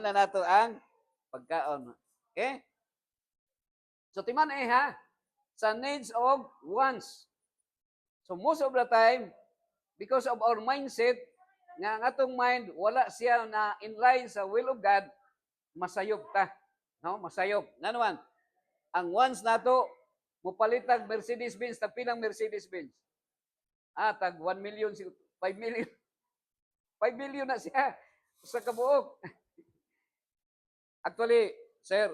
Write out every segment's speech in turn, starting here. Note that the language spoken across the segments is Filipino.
na nato ang pagkaon. Okay? So timan ha, sa needs of wants. So most of the time, because of our mindset, nga ang atong mind, wala siya na in line sa will of God, masayop ta. No? Masayop. Nga naman, ang wants nato, mupalitag Mercedes-Benz, tag pilang Mercedes-Benz. Tag 1 million, 5 million. 5 million na siya sa kabuok. Actually, sir,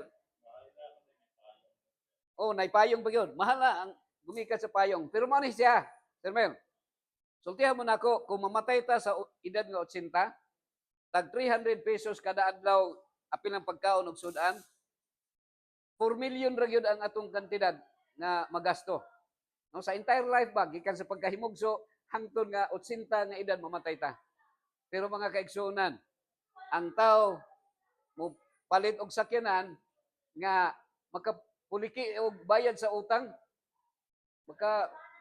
naipayong pa yun. Mahal na ang gumikat sa payong. Pero mani siya, Sir Mel. Sultihan mo na ako, kung mamatay ta sa edad nga 80, tag 300 pesos kada adlaw, apil ng pagkaon og sudan, 4 million ra gyud ang atong kantidad nga magasto. No, sa entire life ba, gikan sa pagkahimugso, hangtod nga 80 nga edad mamatay ta. Pero mga kaigsunan, ang tao mo palit og sakyanan nga makapuliki og bayad sa utang,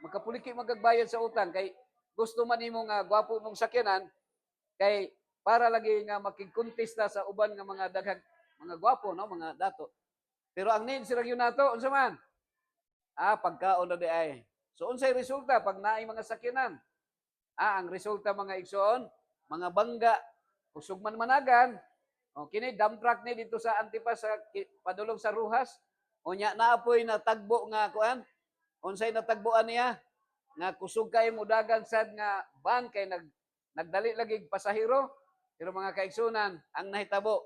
makapuliki magagbayad sa utang kay gusto man nimo nga gwapo mong sakyanan kay para lagi nga makigkontesta sa uban nga mga daghang mga gwapo, no, mga dato. Pero ang needs ra gyud nato unsa man? Pagkaon na di ay. So unsay resulta pag naay mga sakyanan? Ang resulta mga igsoon, mga bangga, kusog man managan, kini dump truck ni dito sa Antipas sa padulong sa Ruhas, unya naapoy na tagbo nga kuan, unsay natagboan niya? Nga kusog kay mudagan sad nga van kay nagdali lagi pasahero. Pero mga kaigsunan, ang nahitabo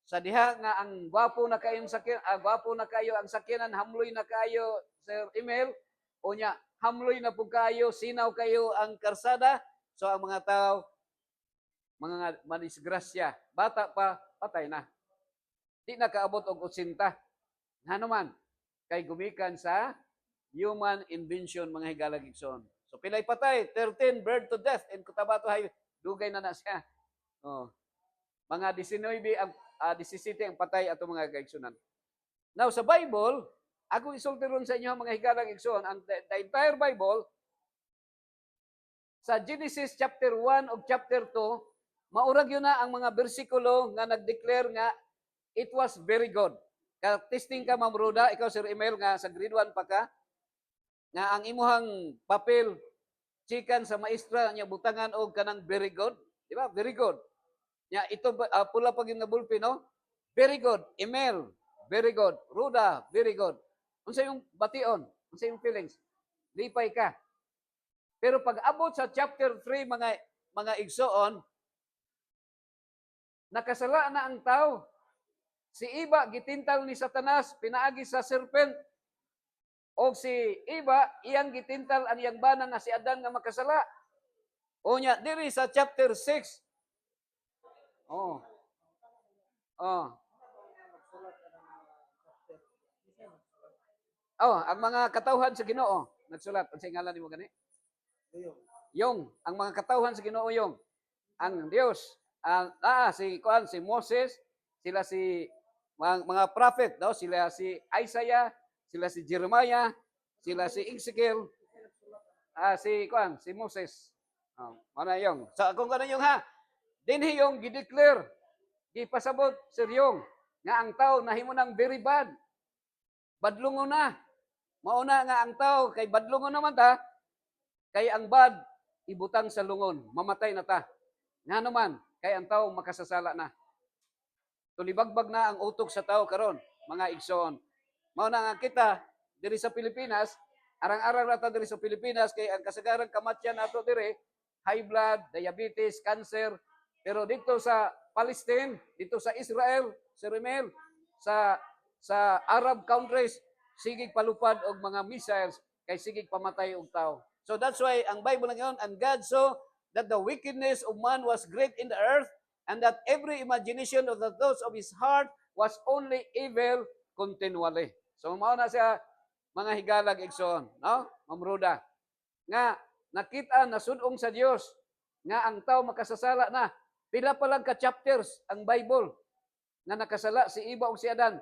sa diha nga ang gwapo na kayo ang sakyanan, hamloy na kayo Sir Emil, unya hamloy na pug kayo, sinaw kayo ang karsada, so ang mga tao mga madisgrasya, bata pa patay na. Di na kaabot og 80. Ngano man kay gumikan sa human invention mga higalag igsoon. So pilay patay, 13 burned to death in Cotabato Highway. Dugay na siya. Mga 19 ang 17 ang patay ato mga kaigsunan. Now sa Bible, ako isulti ron sa inyo mga higalang igsoon, ang the entire Bible sa Genesis chapter 1 ug chapter 2, maurag yun na ang mga bersikulo nga nag-declare nga it was very good. Testing ka, Ma'am Roda, ikaw Sir Emil nga sa grade 1 pa ka, nga ang imuhang papel chikan sa maestra niya butangan og kanang very good, di ba? Very good. Nya ito pula pag yung nabulpi, no? Very good. Emil, very good. Roda, very good. Unsa yung bation? Unsa yung feelings? Lipay ka. Pero pag abot sa chapter 3 mga igsoon, nakasala na ang tao. Si Eva gitintal ni Satanas, pinaagi sa serpent. O si Eva iyang gitintal ang iyang bana nga si Adan nga makasala. Unya diri sa chapter 6. Ang mga katawhan sa Ginoo nagsulat unsay ngalan nimo gani? Yung ang mga katawhan sa Ginoo yung ang Dios si Moses, sila si mga prophet, no? Sila si Isaiah, sila si Jeremiah, sila si Ezekiel, si Moses. Mana yung. So kung ano yung dinhi yung gideclare, gipasabot Sir Yung nga ang tao nahimo nang very bad. Badlungon na. Mauna nga ang tao kay badlungon naman ta, kay ang bad ibutang sa lungon, mamatay na ta. Nga naman, kay ang tao makasasala na. Tulibagbag na ang utok sa tao karon, mga igsoon. Mauna nga kita diri sa Pilipinas, arang-arang rata diri sa Pilipinas kay ang kasagaran kamatyan nato diri high blood, diabetes, cancer. Pero dito sa Palestine, dito sa Israel, Sir Emil, sa Arab countries, sigig palupad og mga missiles kay sigig pamatay og tao. So that's why ang Bible ngayon, and God saw that the wickedness of man was great in the earth, and that every imagination of the thoughts of his heart was only evil continually. So mao na siya mga higalag igsoon, no? Ma'am Roda, nga nakita na sudong sa Dios nga ang tao makasasala na. Pila pa lang ka chapters ang Bible nga nakasala si Eva ug si Adan.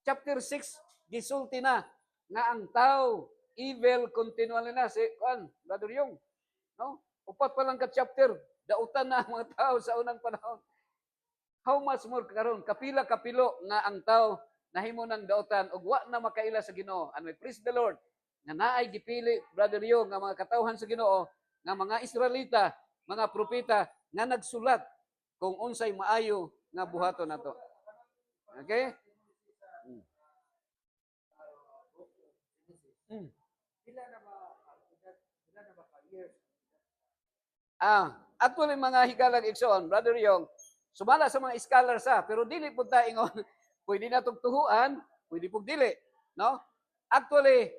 Chapter 6 gisulti na nga ang tao evil continually na si Brother Yung, no? Upat pa lang ka chapter, dautan na ang mga tao sa unang panahon. how much more karon kapila kapilo nga ang tao nahimo ng daotan ug wa na makaila sa Ginoo. And we praise the Lord nga naay gipili Brother Yo nga mga katawhan sa Ginoo nga mga Israelita, mga propeta nga nagsulat kung unsay maayo nga buhaton nato. Okay? Mm. Actually mga higalag igsoon, Brother Yong, sumala sa mga scholar sa, pero dili pud ta ingon, pwede na tugtuhuan, pwede pud dili, no? Actually,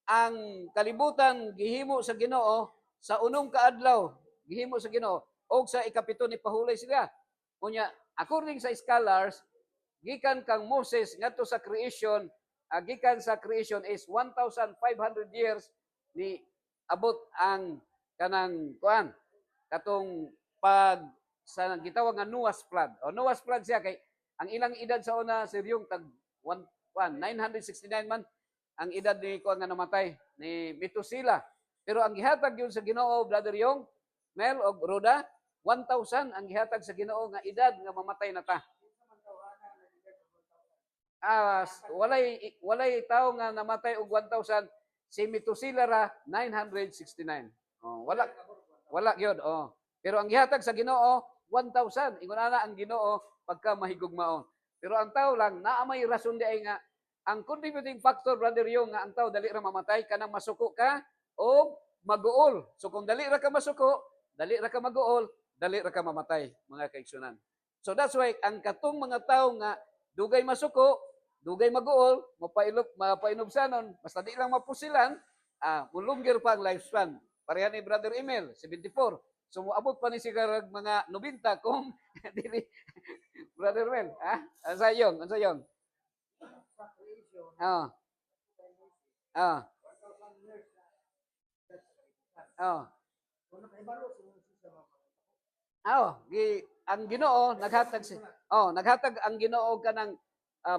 ang kalibutan gihimo sa Ginoo sa unong kaadlaw, gihimo sa Ginoo og sa ikapito ni pahulay sila. Unya, according sa scholars, gikan kang Moses ngadto sa creation, gikan sa creation is 1,500 years ni abot ang kanang kuan katong pag sa gitawag nga Noah's flood. O Noah's flood siya kay ang ilang edad sa una siryong tag 969 man ang edad ni kuan nga namatay ni Metusela. Pero ang gihatag yun sa Ginoo, Brother Yong, Mel og Roda, 1,000 ang gihatag sa Ginoo nga edad nga mamatay na ta. Walay tao nga namatay og 1,000, si Metusela ra 969. Wala gyud. Pero ang gihatag sa Ginoo 1,000. Ingon ana ang Ginoo pagka mahigugmaon. Pero ang tao lang naa may rason di ay nga ang contributing factor, Brother Yo, nga ang tao dali ra mamatay kanang masuko ka o maguol. So kung dali ra ka masuko, dali ra ka maguol, dali ra ka mamatay, mga kaigsunan. So that's why ang katong mga tao nga dugay masuko, dugay maguol, mapainobsanon, basta di lang mapusilan, mulunggir pa ang lifespan. Pareha ni Brother Emil, 74. So moabot pa ni sigarag mga 90 kung dili Brother Emil, Sa yung. Oh. Oh. Oh. Ang Ginoo naghatag ang Ginoo kanang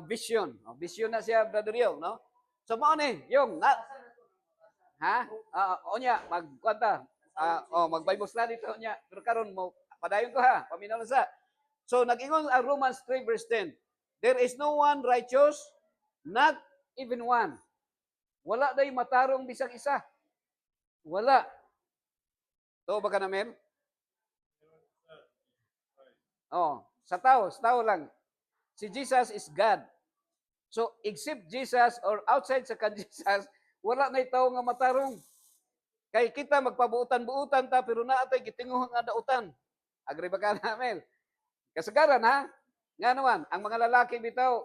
vision. Vision na siya, Brother Yung, no? So mao ni, yung onya magkwanta. Mag-Bible study to niya. Pero karon mo padayon ko ha, paminaw sa. So nag-ingon ang Romans 3 verse 10. There is no one righteous, not even one. Wala day matarong bisag isa. Wala. To ba ka namin? Sa tao lang. Si Jesus is God. So except Jesus or outside sa kan Jesus, wala na tao nga matarong. Kay kita magpabuutan-buutan ta pero naatay gitinguhang nga dautan. Agree ba ka namin? Kasagaran ha? Nga naman, ang mga lalaki bitaw,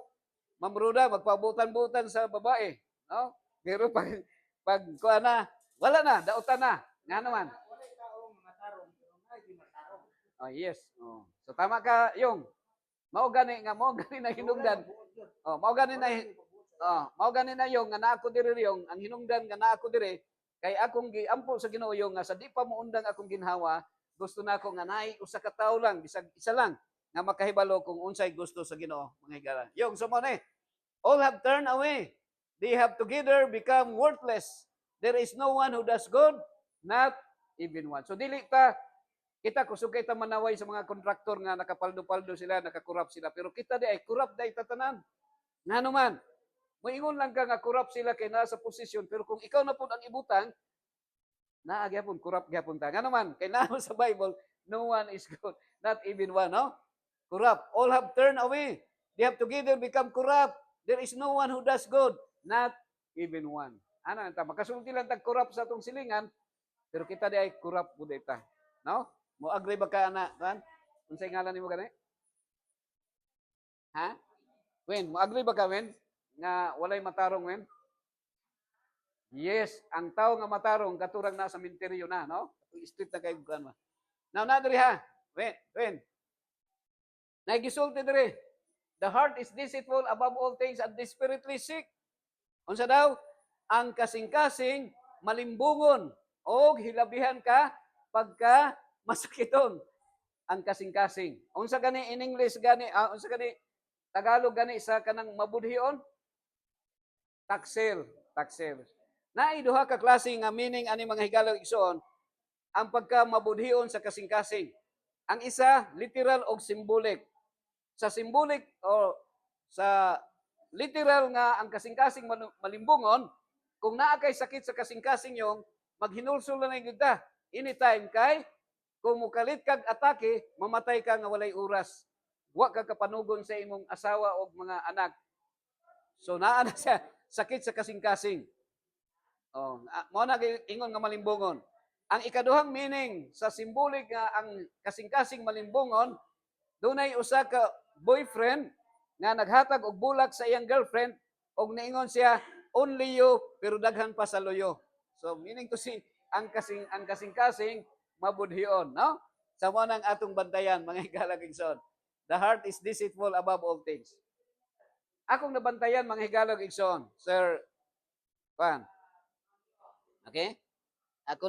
mamruda, magpabuutan-buutan sa babae. No? Pero pag kuha na, wala na, dautan na. Nga naman. Yes. So tama ka, yung. Mao gani na hinungdan. Mao gani na yung nga naa ko diri yung ang hinungdan nga naa ko diri kay akong giampo sa Ginoo yung nga sa di pa moundang akong ginhawa, gusto na ako nga naay usa ka tawo lang bisag isa lang nga makahibalo kung unsay gusto sa Ginoo, mga higala. Yung so mo ni, all have turned away. They have together become worthless. There is no one who does good, not even one. So dili ta kita kusugay ta manaway sa mga kontraktor nga nakapaldo-paldo sila, nakakurap sila, pero kita di ay kurap day tatanan. Ngano man, moingon lang ka nga kurap sila kay nasa posisyon, pero kung ikaw na pud ang ibutang, naa gyapon kurap gyapon ta. Ngano man, kay naa sa Bible, no one is good, not even one, no? Corrupt. All have turned away. They have together become corrupt. There is no one who does good, not even one. Ana ta makasulti lang tag corrupt sa atong silingan, pero kita di ay corrupt pud ta. No? Mo agree ba ka ana, kan? Unsay ngalan nimo gani? Ha? Wen, mo agree ba ka wen nga walay matarong wen? Yes, ang tao nga matarong katurang nasa minteryo na, no? Street na kay kan. Now na diri ha. Wen. Nagisulti diri. The heart is deceitful above all things and desperately sick. Unsa daw? Ang kasing-kasing malimbungon o hilabihan ka pagka masakiton ang kasing-kasing. Unsa gani in English gani, unsa gani Tagalog gani sa kanang mabudhion? Taksel. Naay duha ka klase nga meaning ani mga higalog igsoon ang pagka mabudhion sa kasing-kasing. Ang isa literal og symbolic. sa symbolic o sa literal nga ang kasing-kasing malimbungon, kung naa kay sakit sa kasing-kasing yung maghinulsol na lang ta anytime kay kung mukalit kag atake, mamatay ka nga walay oras. Wa ka kapanugon sa imong asawa o mga anak. So naa na siya sakit sa kasing-kasing. Oh, mo na ingon nga malimbungon. Ang ikaduhang meaning sa simbolik nga ang kasing-kasing malimbungon, dunay usa ka boyfriend nga naghatag og bulak sa iyang girlfriend og niingon siya only you pero daghan pa sa loyo. So meaning to say ang kasing-kasing mabudhion, no? Sa mo nang atong bantayan mga higalag igsoon. The heart is deceitful above all things. Akong nabantayan mga higalag igsoon, Sir Pan. Okay?